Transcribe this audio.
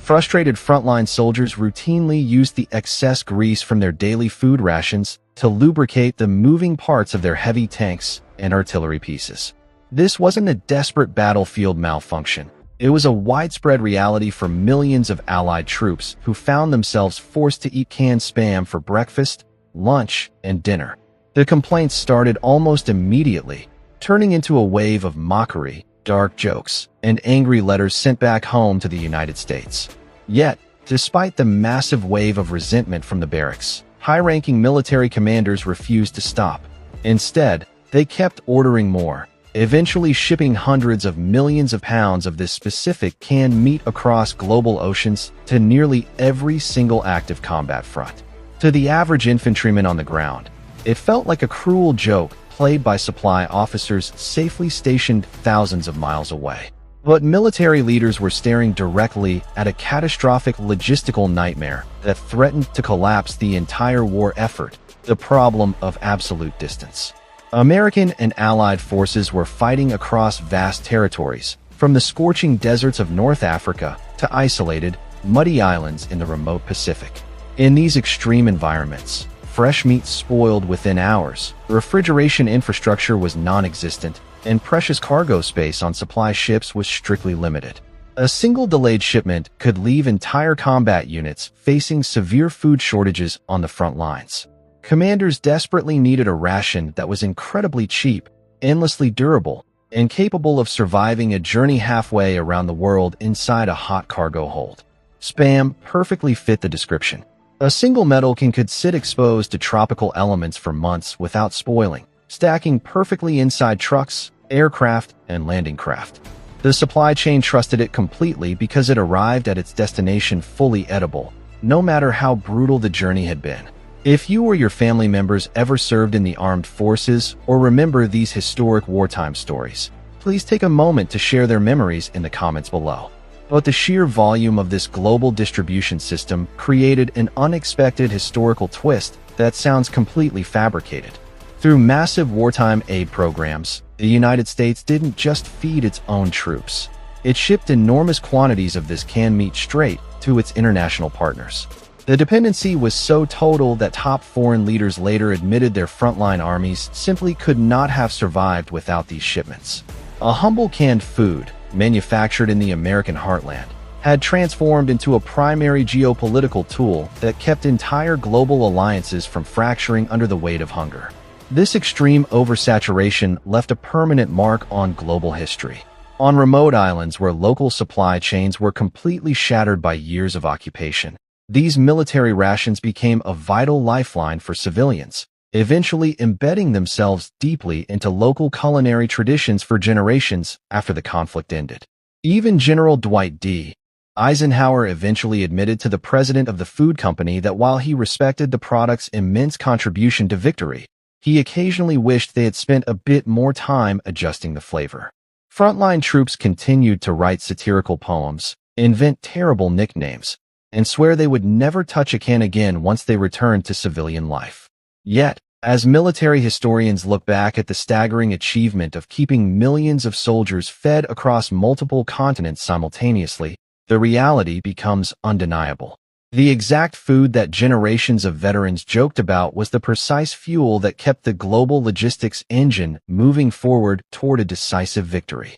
Frustrated frontline soldiers routinely used the excess grease from their daily food rations to lubricate the moving parts of their heavy tanks and artillery pieces. This wasn't a desperate battlefield malfunction. It was a widespread reality for millions of Allied troops who found themselves forced to eat canned Spam for breakfast, lunch, and dinner. The complaints started almost immediately, turning into a wave of mockery, dark jokes, and angry letters sent back home to the United States. Yet, despite the massive wave of resentment from the barracks, high-ranking military commanders refused to stop. Instead, they kept ordering more, eventually shipping hundreds of millions of pounds of this specific canned meat across global oceans to nearly every single active combat front. To the average infantryman on the ground, it felt like a cruel joke played by supply officers safely stationed thousands of miles away. But military leaders were staring directly at a catastrophic logistical nightmare that threatened to collapse the entire war effort, the problem of absolute distance. American and Allied forces were fighting across vast territories, from the scorching deserts of North Africa to isolated, muddy islands in the remote Pacific. In these extreme environments, fresh meat spoiled within hours, refrigeration infrastructure was non-existent, and precious cargo space on supply ships was strictly limited. A single delayed shipment could leave entire combat units facing severe food shortages on the front lines. Commanders desperately needed a ration that was incredibly cheap, endlessly durable, and capable of surviving a journey halfway around the world inside a hot cargo hold. Spam perfectly fit the description. A single metal can could sit exposed to tropical elements for months without spoiling, stacking perfectly inside trucks, aircraft, and landing craft. The supply chain trusted it completely because it arrived at its destination fully edible, no matter how brutal the journey had been. If you or your family members ever served in the armed forces or remember these historic wartime stories, please take a moment to share their memories in the comments below. But the sheer volume of this global distribution system created an unexpected historical twist that sounds completely fabricated. Through massive wartime aid programs, the United States didn't just feed its own troops. It shipped enormous quantities of this canned meat straight to its international partners. The dependency was so total that top foreign leaders later admitted their frontline armies simply could not have survived without these shipments. A humble canned food, manufactured in the American heartland, had transformed into a primary geopolitical tool that kept entire global alliances from fracturing under the weight of hunger. This extreme oversaturation left a permanent mark on global history. On remote islands where local supply chains were completely shattered by years of occupation, these military rations became a vital lifeline for civilians, eventually embedding themselves deeply into local culinary traditions for generations after the conflict ended. Even General Dwight D. Eisenhower eventually admitted to the president of the food company that while he respected the product's immense contribution to victory, he occasionally wished they had spent a bit more time adjusting the flavor. Frontline troops continued to write satirical poems, invent terrible nicknames, and swear they would never touch a can again once they returned to civilian life. Yet, as military historians look back at the staggering achievement of keeping millions of soldiers fed across multiple continents simultaneously, the reality becomes undeniable. The exact food that generations of veterans joked about was the precise fuel that kept the global logistics engine moving forward toward a decisive victory.